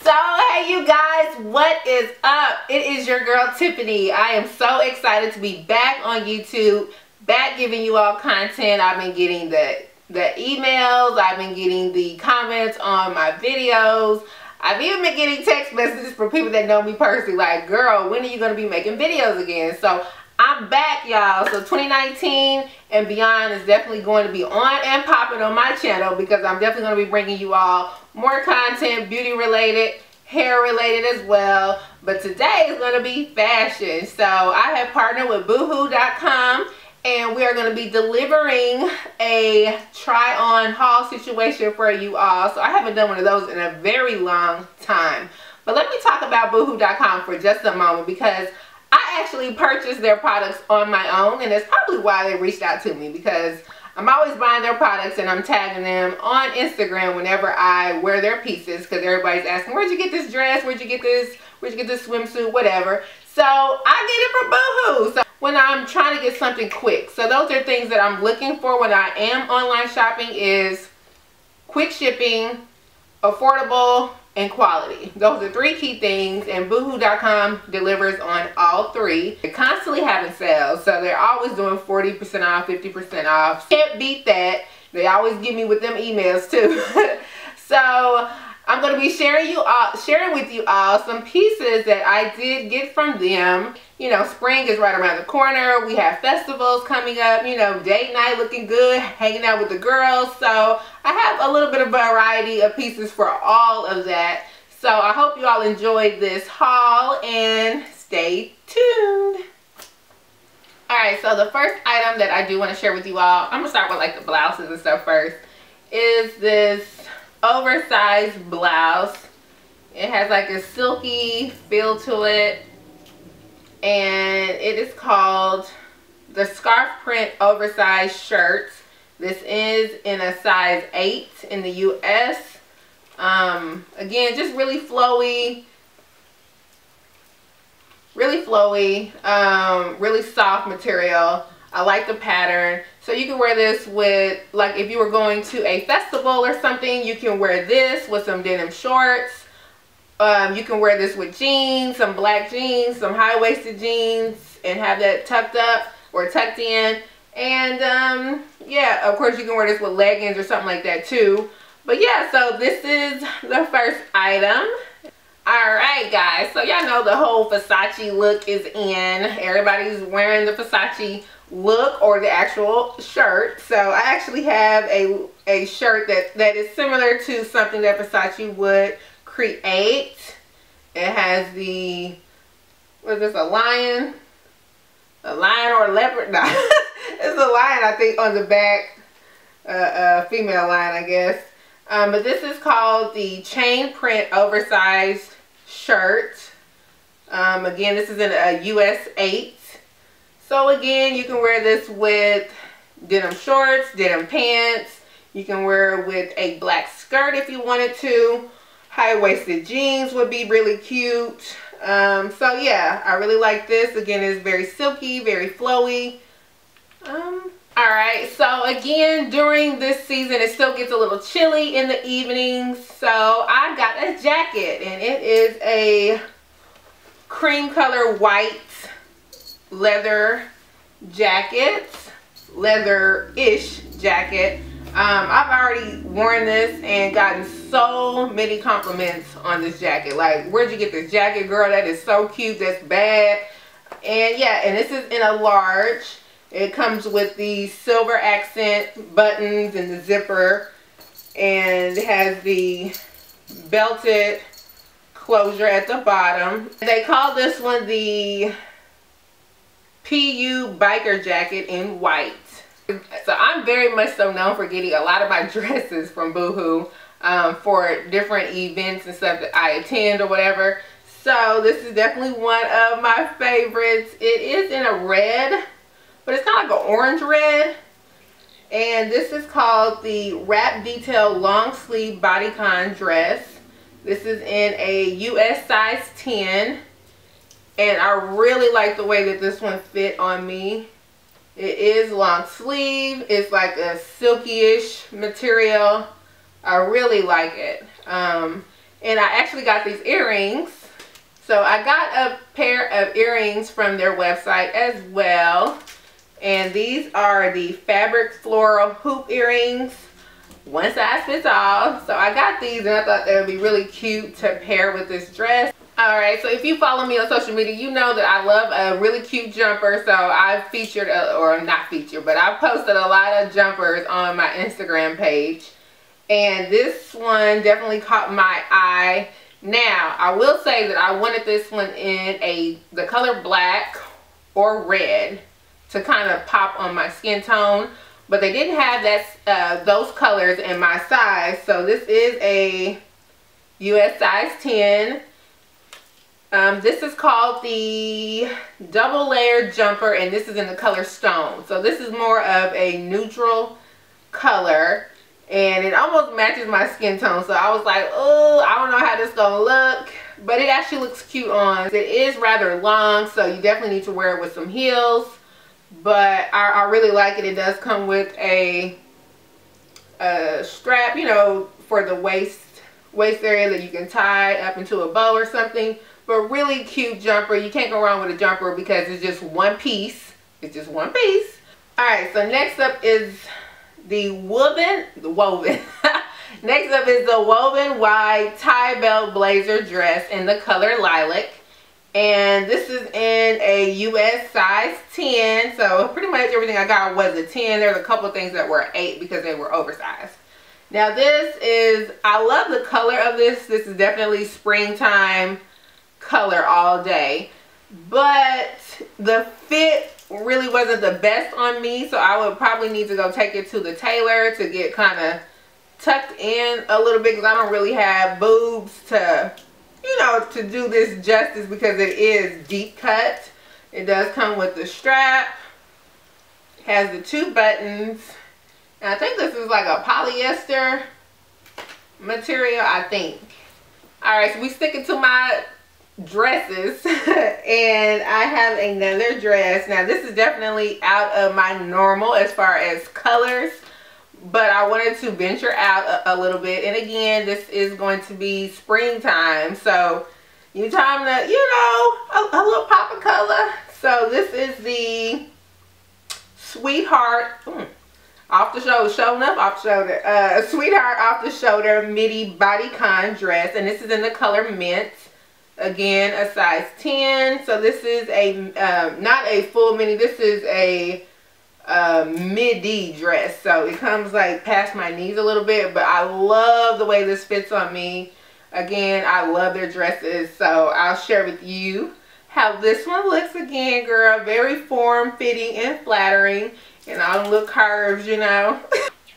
So hey you guys, what is up? It is your girl Tiffany. I am so excited to be back on YouTube, back giving you all content. I've been getting the emails, I've been getting the comments on my videos. I've even been getting text messages from people that know me personally like, girl, when are you going to be making videos again? So I'm back, y'all. So 2019 and beyond is definitely going to be on and popping on my channel because I'm definitely going to be bringing you all more content, beauty related, hair related as well. But today is going to be fashion. So I have partnered with BooHoo.com and we are going to be delivering a try on haul situation for you all. So I haven't done one of those in a very long time. But let me talk about BooHoo.com for just a moment because I actually purchased their products on my own, and that's probably why they reached out to me, because I'm always buying their products and I'm tagging them on Instagram whenever I wear their pieces, because everybody's asking, where'd you get this dress, where'd you get this swimsuit, whatever. So I get it from BooHoo. So when I'm trying to get something quick, so those are things that I'm looking for when I am online shopping, is quick shipping, affordable, and quality. Those are three key things, and BooHoo.com delivers on all three. They're constantly having sales, so they're always doing 40% off, 50% off. Can't beat that. They always give me with them emails too. So I'm going to be sharing with you all some pieces that I did get from them. You know, spring is right around the corner. We have festivals coming up, you know, date night looking good, hanging out with the girls. So I have a little bit of variety of pieces for all of that. So I hope you all enjoyed this haul and stay tuned. Alright, so the first item that I do want to share with you all, I'm going to start with like the blouses and stuff first, is this oversized blouse. It has like a silky feel to it, and it is called the scarf print oversized shirt. This is in a size 8 in the US. Again, just really flowy, really soft material. I like the pattern. So you can wear this with, like if you were going to a festival or something, you can wear this with some denim shorts. You can wear this with jeans, some black jeans, some high-waisted jeans, and have that tucked up or tucked in. And yeah, of course you can wear this with leggings or something like that too. But yeah, so this is the first item. Alright guys, so y'all know the whole Versace look is in. Everybody's wearing the Versace look or the actual shirt. So I actually have a shirt that is similar to something that Versace would create. It has the, what is this, a lion or a leopard? No, it's a lion I think on the back, female lion I guess. But this is called the chain print oversized shirt. Again, this is in a US 8. So again, you can wear this with denim shorts, denim pants. You can wear it with a black skirt if you wanted to. High-waisted jeans would be really cute. So yeah, I really like this. Again, it's very silky, very flowy. Alright, so again, during this season, it still gets a little chilly in the evenings. So I got a jacket, and it is a cream color white leather jacket, leather-ish jacket. I've already worn this and gotten so many compliments on this jacket. Like, where'd you get this jacket, girl? That is so cute. That's bad. And yeah, and this is in a large. It comes with the silver accent buttons and the zipper, and it has the belted closure at the bottom. They call this one the PU biker jacket in white. So I'm very much so known for getting a lot of my dresses from BooHoo for different events and stuff that I attend or whatever. So this is definitely one of my favorites. It is in a red, but it's kind of like an orange red. And this is called the wrap detail long sleeve bodycon dress. This is in a US size 10. And I really like the way that this one fit on me. It is long sleeve. It's like a silky-ish material. I really like it. And I actually got these earrings. So I got a pair of earrings from their website as well. And these are the fabric floral hoop earrings. One size fits all. So I got these and I thought they would be really cute to pair with this dress. Alright, so if you follow me on social media, you know that I love a really cute jumper. So I've featured, or not featured, but I've posted a lot of jumpers on my Instagram page. And this one definitely caught my eye. Now, I will say that I wanted this one in the color black or red to kind of pop on my skin tone. But they didn't have those colors in my size. So this is a US size 10. This is called the double layered jumper, and this is in the color stone. So this is more of a neutral color, and it almost matches my skin tone. So I was like, oh, I don't know how this is gonna look, but it actually looks cute on. It is rather long, so you definitely need to wear it with some heels, but I really like it. It does come with a strap, you know, for the waist area that you can tie up into a bow or something. But really cute jumper. You can't go wrong with a jumper because it's just one piece. It's just one piece. Alright, so next up is the woven. Next up is the woven wide tie belt blazer dress in the color lilac. And this is in a US size 10. So pretty much everything I got was a 10. There's a couple things that were 8 because they were oversized. Now this is, I love the color of this. This is definitely springtime color all day, but the fit really wasn't the best on me, so I would probably need to go take it to the tailor to get kind of tucked in a little bit, because I don't really have boobs to, you know, to do this justice, because it is deep cut. It does come with the strap, has the 2 buttons, and I think this is like a polyester material, I think. Alright, so we stick it to my dresses and I have another dress. Now this is definitely out of my normal as far as colors, but I wanted to venture out a little bit. And again, this is going to be springtime, so you time to, you know, a little pop of color. So this is the Sweetheart off the shoulder, showing up off the shoulder, Sweetheart off the shoulder midi bodycon dress, and this is in the color mint. Again, a size 10. So this is a not a full mini, this is a midi dress, so it comes like past my knees a little bit, but I love the way this fits on me. Again, I love their dresses, so I'll share with you how this one looks. Again, girl, very form-fitting and flattering, and all the little curves, you know.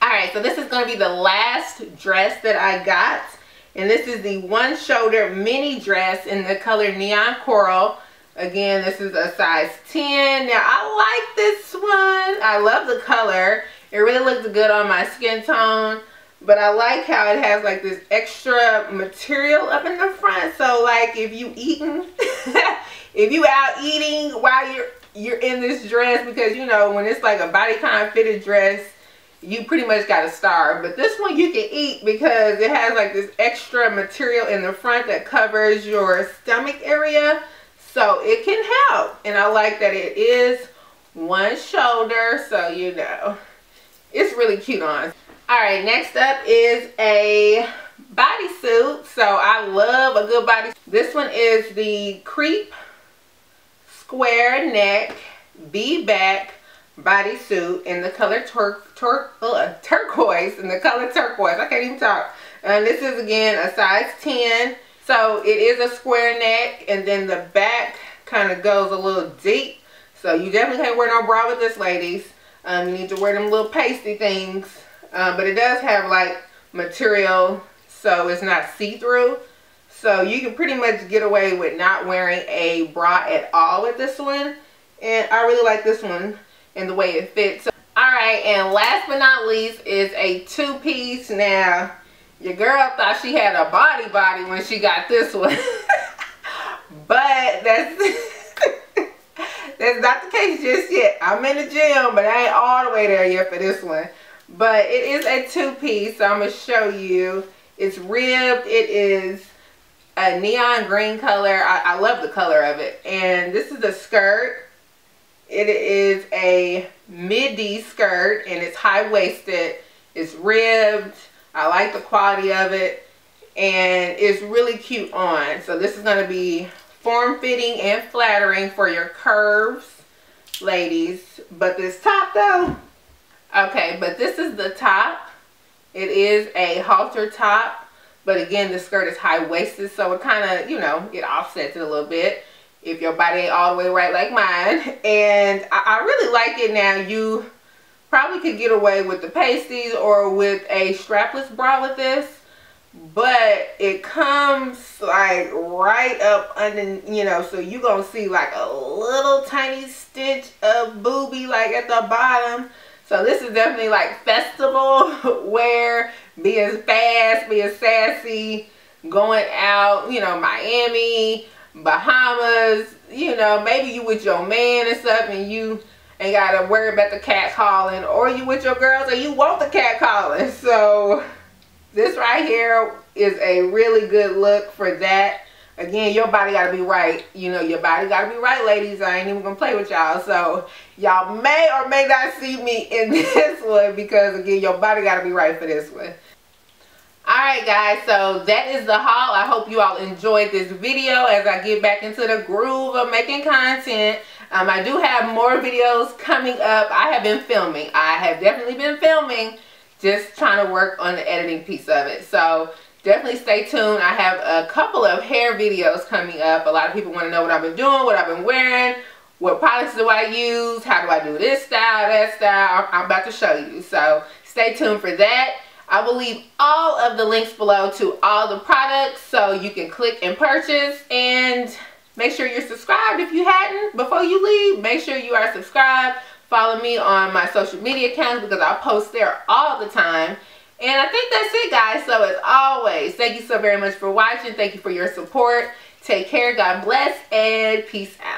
Alright, so this is going to be the last dress that I got. And this is the one shoulder mini dress in the color Neon Coral. Again, this is a size 10. Now, I like this one. I love the color. It really looks good on my skin tone. But I like how it has like this extra material up in the front. So like if you eating, if you out eating while you're in this dress, because you know when it's like a bodycon fitted dress, you pretty much got to starve. But this one you can eat because it has like this extra material in the front that covers your stomach area, so it can help. And I like that it is one shoulder, so you know it's really cute on. Alright, next up is a bodysuit. So I love a good bodysuit. This one is the crepe square neck V-back bodysuit in the color turquoise, in the color turquoise. I can't even talk. And this is again a size 10. So it is a square neck, and then the back kind of goes a little deep. So you definitely can't wear no bra with this, ladies. You need to wear them little pasty things. But it does have like material, so it's not see-through. So you can pretty much get away with not wearing a bra at all with this one. And I really like this one and the way it fits. Alright, and last but not least is a two-piece. Now, your girl thought she had a body when she got this one. But that's that's not the case just yet. I'm in the gym, but I ain't all the way there yet for this one. But it is a two-piece, so I'm going to show you. It's ribbed. It is a neon green color. I love the color of it. And this is the skirt. It is a midi skirt and it's high-waisted. It's ribbed. I like the quality of it. And it's really cute on. So this is going to be form-fitting and flattering for your curves, ladies. But this top though, okay, but this is the top. It is a halter top. But again, the skirt is high-waisted, so it kind of, you know, it offsets it a little bit if your body ain't all the way right like mine. And I really like it now. You probably could get away with the pasties or with a strapless bra with this. But it comes like right up under, you know, so you're going to see like a little tiny stitch of boobie like at the bottom. So this is definitely like festival wear, being fast, being sassy, going out, you know, Miami, Bahamas, you know, maybe you with your man and stuff and you ain't got to worry about the cat calling, or you with your girls and you want the cat calling. So this right here is a really good look for that. Again, your body got to be right. You know, your body got to be right, ladies. I ain't even going to play with y'all. So, y'all may or may not see me in this one because, again, your body got to be right for this one. Alright, guys. So, that is the haul. I hope you all enjoyed this video as I get back into the groove of making content. I do have more videos coming up. I have been filming. I have definitely been filming. Just trying to work on the editing piece of it. So, definitely stay tuned. I have a couple of hair videos coming up. A lot of people want to know what I've been doing, what I've been wearing, what products do I use, how do I do this style, that style. I'm about to show you. So stay tuned for that. I will leave all of the links below to all the products so you can click and purchase. And make sure you're subscribed if you hadn't before you leave. Make sure you are subscribed. Follow me on my social media accounts because I post there all the time. And I think that's it, guys. So as always, thank you so very much for watching. Thank you for your support. Take care. God bless and peace out.